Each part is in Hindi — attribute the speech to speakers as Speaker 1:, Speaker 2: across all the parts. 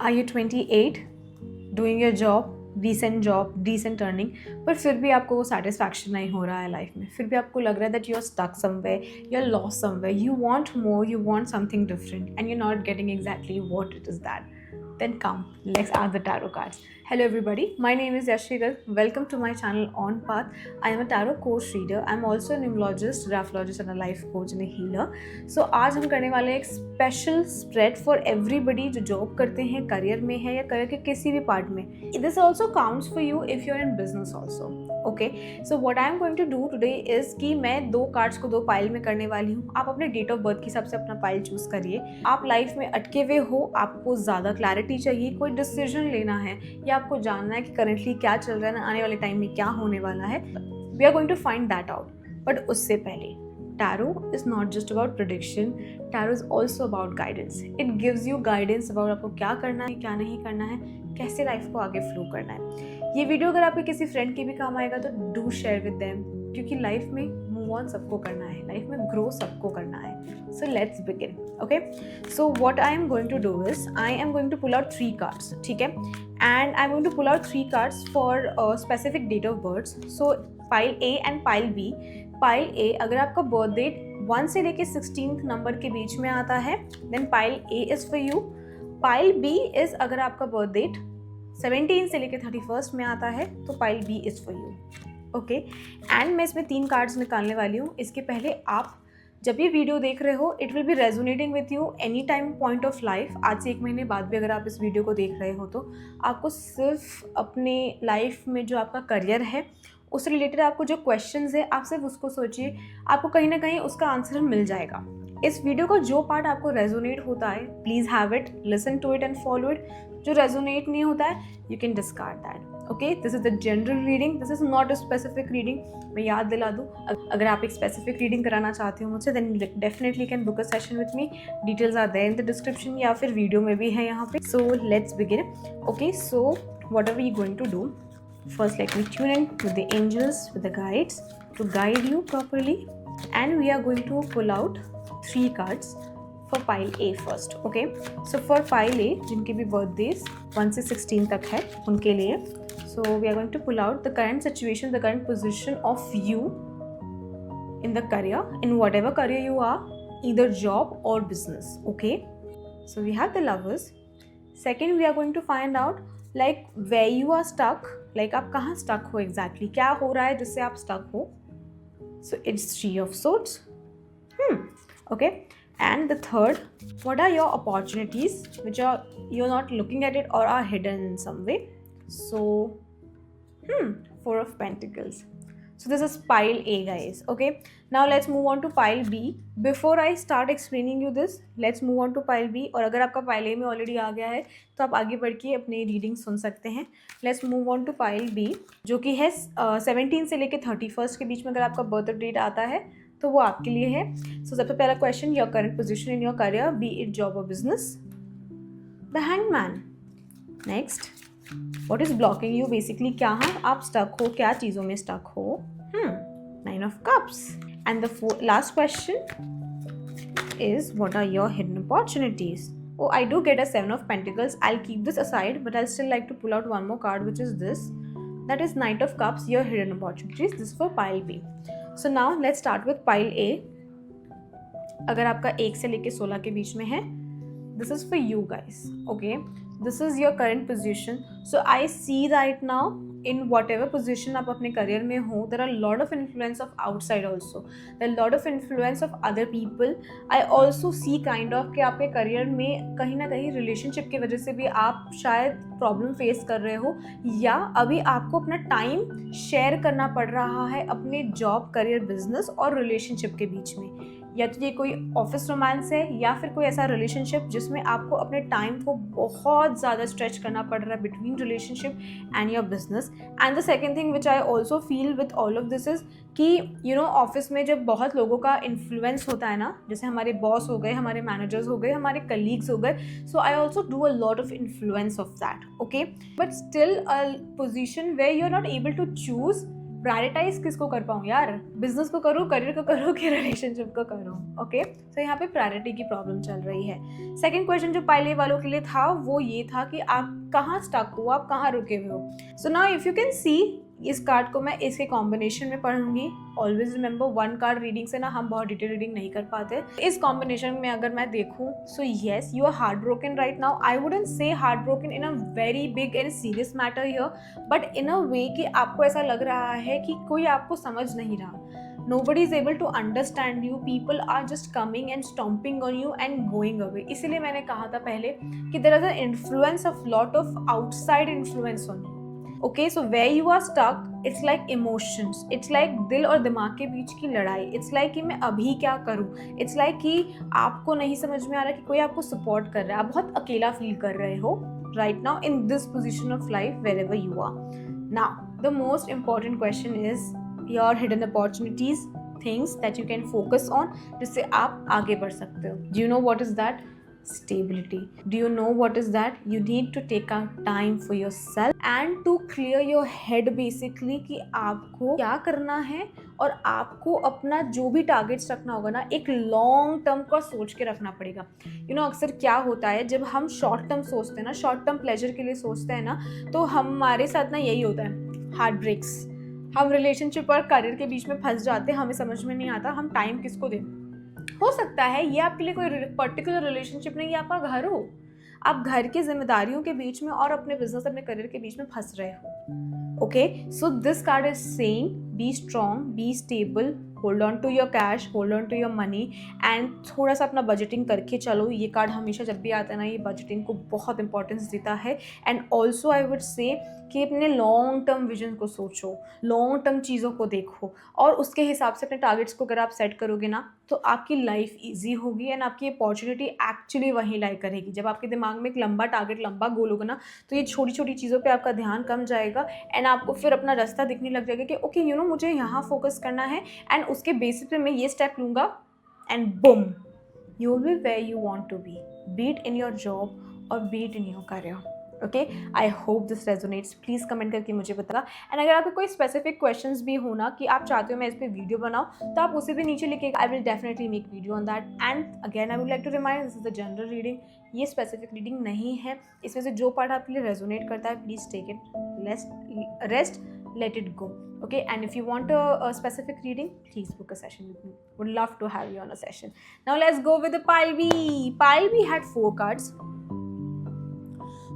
Speaker 1: Are you 28, doing your job, decent earning, पर फिर भी आपको वो satisfaction नहीं हो रहा है लाइफ में, फिर भी आपको लग रहा है that you're stuck somewhere, you're lost somewhere, you want more, you want something different, and you're not getting exactly what it is that. Then come, let's ask the tarot cards. Hello everybody, my name is Yashrigal. Welcome to my channel On Path. I am a tarot course reader. I am also a numerologist, graphologist and a life coach and a healer. So आज हम करने वाले हैं एक स्पेशल स्प्रेड फॉर एवरीबडी जो जॉब करते हैं, करियर में है या करियर के किसी भी पार्ट में. This also counts for you if you are in business also. Okay, so what I am going to do today is कि मैं दो कार्ड्स को दो पाइल में करने वाली हूँ. आप अपने डेट ऑफ बर्थ के हिसाब से अपना पाइल चूज करिए. आप लाइफ में अटके हुए हो, आपको ज़्यादा क्लैरिटी चाहिए, कोई डिसीजन लेना है या आपको जानना है कि करेंटली क्या चल रहा है, आने वाले टाइम में क्या होने वाला है, we are going to find that out. But उससे पहले tarot is not just about prediction, tarot is also about guidance. It gives you guidance about आपको क्या करना है, क्या नहीं करना है, कैसे लाइफ को आगे फ्लो करना है. ये वीडियो अगर आपके किसी फ्रेंड के भी काम आएगा तो डू शेयर विद देम, क्योंकि लाइफ में मूव ऑन सबको करना है, लाइफ में ग्रो सबको करना है. So let's begin. Okay, so what I am going to do is I am going to pull out 3 cards. ठीक है, and I am going to pull out 3 cards for specific date of birth. So pile A and pile B. Pile A अगर आपका बर्थ डेट 1 से लेके 16th नंबर के बीच में आता है, then pile A is for you. Pile B is अगर आपका बर्थ डेट 17 से लेके 31st में आता है तो pile B is for you. Okay, and मैं इसमें 3 कार्ड्स निकालने वाली हूँ. इसके पहले आप जब ये वीडियो देख रहे हो, it will be resonating with you any time point of life. आज से 1 महीने बाद भी अगर आप इस वीडियो को देख रहे हो तो आपको सिर्फ अपने लाइफ में जो आपका करियर है उससे रिलेटेड आपको जो क्वेश्चंस है आप सिर्फ उसको सोचिए, आपको कहीं ना कहीं उसका आंसर मिल जाएगा. इस वीडियो का जो पार्ट आपको रेजोनेट होता है please have it, listen to it and follow it. जो रेजोनेट नहीं होता है you can discard that. Okay, this is the general reading, this is not a specific reading. मैं याद दिला दूँ, अगर आप एक स्पेसिफिक रीडिंग कराना चाहते हो मुझसे then definitely can book a session with me. Details are there in the description या फिर वीडियो में भी है यहाँ पे. So let's begin. Okay, so what are we going to do? First, let me tune in with the angels, with the guides to guide you properly, and we are going to pull out 3 cards for pile A first. Okay, so for pile A जिनके भी birthdays 1 से 16 तक है उनके लिए, so we are going to pull out the current situation, the current position of you in the career, in whatever career you are, either job or business. Okay, so we have the lovers. Second, we are going to find out like where you are stuck, like आप कहाँ stuck हो exactly, क्या हो रहा है जिससे आप stuck हो. So it's 3 of swords. Okay, and the third, what are your opportunities which are you're not looking at it or are hidden in some way. So 4 of pentacles. So this is pile A, guys. Okay, now let's move on to pile B. Before I start explaining you this, let's move on to pile B. और अगर आपका pile A में already आ गया है तो आप आगे बढ़ के अपनी रीडिंग सुन सकते हैं. Let's move on to pile B, जो कि है 17 से लेके 31st के बीच में अगर आपका बर्थ डेट आता है तो वो आपके लिए है. So सबसे पहला question, your current position in your career, be it job और business. The hangman. Next, What is blocking you? Basically क्या आप स्टक हो, क्या चीज़ों में स्टक हो. 9 of cups. And the last question is, what are your hidden opportunities? Oh, I do get a 7 of pentacles. I'll keep this aside, but I'll still like to pull out one more card, which is this. That is Knight of Cups, your hidden opportunities. This is for pile B. So now let's start with pile A. अगर आपका 1 से लेके 16 के बीच में है, this is for you guys. Okay, this is your current position. So I see right now in whatever position आप अपने करियर में हो, there are a lot of influence of outside also. There are a lot of influence of other people. I also see kind of कि आपके करियर में कहीं ना कहीं रिलेशनशिप की वजह से भी आप शायद प्रॉब्लम फेस कर रहे हो, या अभी आपको अपना टाइम शेयर करना पड़ रहा है अपने जॉब, करियर, बिजनेस और रिलेशनशिप के बीच में. या तो ये कोई ऑफिस रोमांस है या फिर कोई ऐसा रिलेशनशिप जिसमें आपको अपने टाइम को बहुत ज़्यादा स्ट्रेच करना पड़ रहा है between relationship and your business. And the second thing which I also feel with all of this is कि यू नो ऑफिस में जब बहुत लोगों का इन्फ्लुएंस होता है ना, जैसे हमारे बॉस हो गए, हमारे मैनेजर्स हो गए, हमारे कलीग्स हो गए, so I also do a lot of influence of that. Okay, but still a position where you are not able to choose prioritize किसको कर पाऊँ यार, बिजनेस को करूँ, करियर को करूँ कि रिलेशनशिप को करूँ। ओके, तो यहाँ पे प्रायोरिटी की प्रॉब्लम चल रही है। सेकंड क्वेश्चन जो पाइले वालों के लिए था वो ये था कि आप कहाँ स्टक हो, आप कहाँ रुके हुए हो। So now if you can see, इस कार्ड को मैं इसके कॉम्बिनेशन में पढ़ूंगी। Always remember, one card reading से ना हम बहुत डिटेल रीडिंग नहीं कर पाते। इस कॉम्बिनेशन में अगर मैं देखूं, so yes you are heart broken right now. I wouldn't say heart broken in a very big and serious matter here, but in a way कि आपको ऐसा लग रहा है कि कोई आपको समझ नहीं रहा। Nobody is able to understand you. People are just coming and stomping on you and going away. इसीलिए मैंने कहा था पहले कि there is an influence of lot of outside influence on you. Okay, so where you are stuck, it's like emotions. It's like दिल और दिमाग के बीच की लड़ाई. It's like कि मैं अभी क्या करूँ. It's like कि आपको नहीं समझ में आ रहा कि कोई आपको support कर रहा है. आप बहुत अकेला feel कर रहे हो right now in this position of life wherever you are. Now, the most important question is your hidden opportunities, things that you can focus on, जिससे आप आगे बढ़ सकते हो. Do you know what is that? Stability. Do you know what is that? You need to take out time for yourself and to clear your head basically कि आपको क्या करना है और आपको अपना जो भी टारगेट्स रखना होगा ना, एक लॉन्ग टर्म का सोच के रखना पड़ेगा. अक्सर क्या होता है जब हम शॉर्ट टर्म सोचते हैं ना, शॉर्ट टर्म प्लेजर के लिए सोचते हैं ना, तो हमारे साथ ना यही होता है, हार्ट ब्रेक्स. हम रिलेशनशिप और करियर के बीच में फंस जाते हैं, हमें समझ में नहीं आता हम टाइम किसको दें. हो सकता है ये आपके लिए कोई पर्टिकुलर रिलेशनशिप नहीं, ये आपका घर हो, आप घर की जिम्मेदारियों के बीच में और अपने बिजनेस, अपने करियर के बीच में फंस रहे हो. Okay, so this card is saying be strong, be stable, hold on to your cash, hold on to your money and थोड़ा सा अपना बजटिंग करके चलो. ये कार्ड हमेशा जब भी आता है ना, ये बजटिंग को बहुत इंपॉर्टेंस देता है. एंड ऑल्सो आई वुड से कि अपने लॉन्ग टर्म विजन को सोचो, लॉन्ग टर्म चीज़ों को देखो और उसके हिसाब से अपने टारगेट्स को अगर आप सेट करोगे ना, तो आपकी लाइफ ईजी होगी एंड आपकी अपॉर्चुनिटी एक्चुअली वहीं लाई करेगी. जब आपके दिमाग में एक लंबा टारगेट, लंबा गोल होगा ना, तो ये छोटी छोटी चीज़ों पे आपका ध्यान कम जाएगा एंड आपको फिर अपना रास्ता दिखने लग जाएगा कि ओके मुझे यहाँ फोकस करना है एंड उसके बेसिस पे मैं ये स्टेप लूँगा and boom, you will be where you want to be, beat in your job और beat in your career. Okay, I hope this resonates. Please comment करके मुझे बताओ. एंड अगर आपको कोई स्पेसिफिक क्वेश्चंस भी हो ना कि आप चाहते हो मैं इस पर वीडियो बनाऊँ, तो आप उसे भी नीचे लिखिएगा. I will definitely make video on that. And again I would like to remind, this is the general reading, ये स्पेसिफिक रीडिंग नहीं है. इसमें से जो पार्ट आपके लिए रेजोनेट करता है, please take it, rest, let it go. Okay, and if you want a specific reading, please book a session with me. Would love to have you on a session. Now let's go with the pile B. Pile B had 4 cards.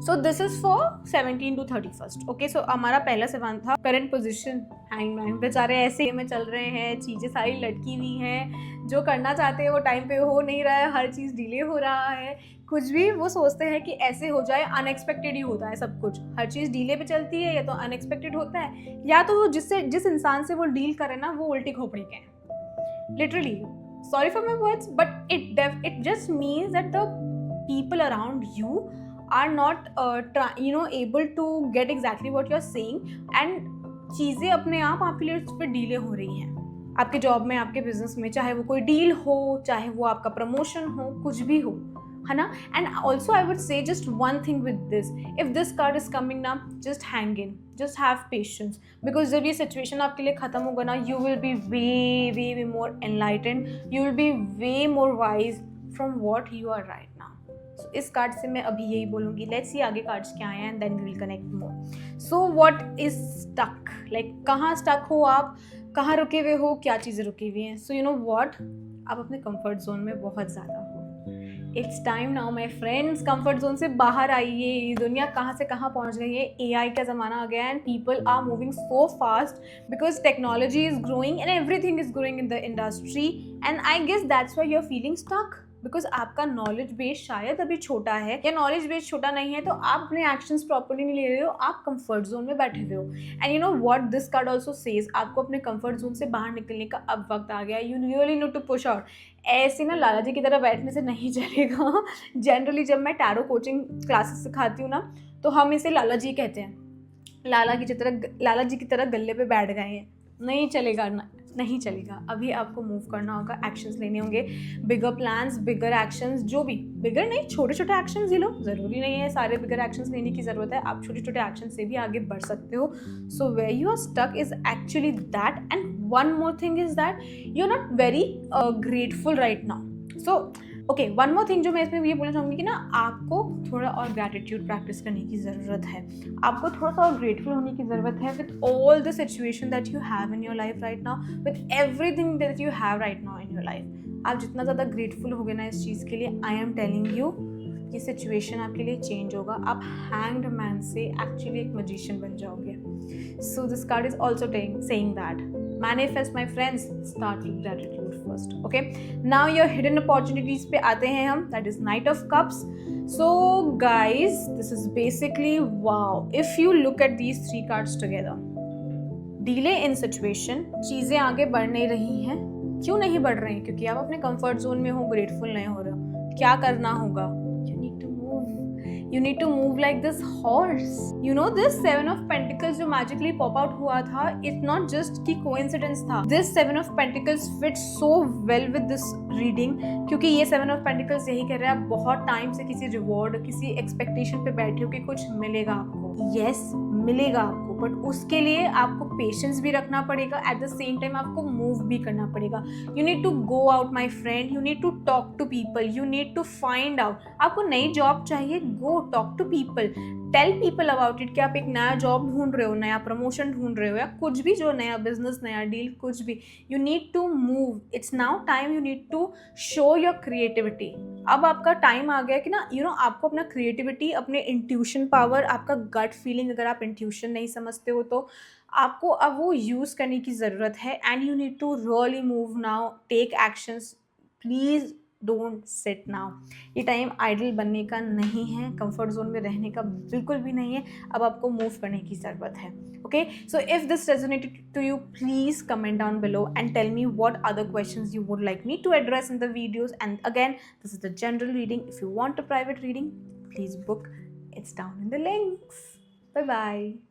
Speaker 1: So this is for 17 to 31st. Okay, so हमारा पहला सवाल था करंट पोजीशन, हैंगमैन. बेचारे ऐसे में चल रहे हैं, चीज़ें सारी लटकी हुई हैं, जो करना चाहते हैं वो टाइम पे हो नहीं रहा है, हर चीज़ डिले हो रहा है, कुछ भी वो सोचते हैं कि ऐसे हो जाए. अनएक्सपेक्टेड ही होता है सब कुछ, हर चीज़ डिले पे चलती है, या तो अनएक्सपेक्टेड होता है, या तो वो जिस इंसान से वो डील करे ना, वो उल्टी खोपड़ी के हैं. Literally, sorry for my words, but it just means that the people around you are not able to get exactly what you're saying and चीज़ें अपने आप आपके लिए उस पर डीले हो रही हैं. आपके जॉब में, आपके बिजनेस में, चाहे वो कोई डील हो, चाहे वो आपका प्रमोशन हो, कुछ भी हो, है ना. And also I would say just one thing with this, if this card is coming ना, just hang in, just have patience, because जब ये सिचुएशन आपके लिए ख़त्म होगा ना, you will be way more enlightened, you will be way more wise from what you are right now. इस कार्ड से मैं अभी यही बोलूँगी. लेट्स सी आगे कार्ड्स क्या आए हैं and then we will connect more. So what is stuck, like कहाँ स्टक हो आप, कहाँ रुके हुए हो, क्या चीज़ें रुकी हुई हैं. सो यू नो व्हाट, आप अपने कंफर्ट जोन में बहुत ज़्यादा हो. It's time now my friends, comfort zone से बाहर आइए. दुनिया कहाँ से कहाँ पहुँच गई है, AI का ज़माना आ गया and people are moving so fast because technology is growing and everything is growing in the industry and I guess that's why you are feeling stuck. Because आपका नॉलेज बेस शायद अभी छोटा है, या नॉलेज बेस छोटा नहीं है, तो आप अपने एक्शंस प्रॉपर्ली नहीं ले रहे हो, आप कंफर्ट जोन में बैठे हुए हो. And you know what this card also says, आपको अपने कंफर्ट जोन से बाहर निकलने का अब वक्त आ गया. You really need to push out. ऐसे ना लाला जी की तरह बैठने से नहीं चलेगा. जनरली जब मैं टैरो कोचिंग क्लासेस सिखाती हूँ ना, तो हम इसे लाला जी कहते हैं. लाला जी की तरह गले पे बैठ गए हैं, नहीं चलेगा ना. नहीं चलेगा। अभी आपको मूव करना होगा, एक्शंस लेने होंगे, बिगर प्लान्स, बिगर एक्शंस, जो भी बिगर नहीं, छोटे छोटे एक्शंस ही लो। ज़रूरी नहीं है सारे बिगर एक्शंस लेने की ज़रूरत है, आप छोटे छोटे एक्शन से भी आगे बढ़ सकते हो। So where you are stuck is actually that, and one more thing is that you are not very grateful right now. So okay, one more thing जो मैं इसमें ये बोलना चाहूँगी कि ना, आपको थोड़ा और ग्रैटिट्यूड प्रैक्टिस करने की ज़रूरत है। आपको थोड़ा सा और ग्रेटफुल होने की ज़रूरत है with all the situation that you have in your life right now, with everything that you have right now in your life. आप जितना ज़्यादा ग्रेटफुल होगे ना इस चीज़ के लिए, आई एम टेलिंग यू, ये सिचुएशन आपके लिए चेंज होगा। आप हैंग्ड मैन से एक्चुअली एक मैजिशियन बन जाओगे। सो this card is also saying that manifest my friends, start with gratitude first. Okay, now your hidden opportunities पे आते हैं हम, that is Knight of Cups. So guys, this is basically wow, if you look at these three cards together, delay in situation, चीज़ें आगे बढ़ नहीं रही हैं। क्यों नहीं बढ़ रही हैं? क्योंकि आप अपने कंफर्ट जोन में हो, ग्रेटफुल नहीं हो रहे हो। क्या करना होगा? You need to move like this horse. You know this Seven of Pentacles जो magically pop out हुआ था, it's not just कि coincidence था. This Seven of Pentacles fits so well with this reading, क्योंकि ये Seven of Pentacles यही कह रहे हैं, आप बहुत टाइम से किसी रिवॉर्ड, किसी एक्सपेक्टेशन पे बैठे हो कि कुछ मिलेगा आपको। Yes, मिलेगा आपको, बट उसके लिए आपको पेशेंस भी रखना पड़ेगा, एट द सेम टाइम आपको मूव भी करना पड़ेगा। You need to go out my friend, you need to talk to people, you need to find out. आपको नई जॉब चाहिए, go talk to people, tell people about it कि आप एक नया जॉब ढूंढ रहे हो, नया प्रमोशन ढूंढ रहे हो, या कुछ भी, जो नया बिजनेस, नया डील, कुछ भी। You need to move, it's now time, you need to show your creativity. अब आपका टाइम आ गया कि ना, यू नो, आपको अपना क्रिएटिविटी, अपने इंट्यूशन पावर, आपका गट फीलिंग, अगर आप इंट्यूशन नहीं समझते हो तो आपको अब वो यूज़ करने की ज़रूरत है। And you need to really move now, take actions, please don't sit now. ये टाइम आइडल बनने का नहीं है, कंफर्ट जोन में रहने का बिल्कुल भी नहीं है। अब आपको मूव करने की ज़रूरत है। Okay, so if this resonated to you, please comment down below and tell me what other questions you would like me to address in the videos. And again, this is the general reading. If you want a private reading, please book. It's down in the links. Bye bye.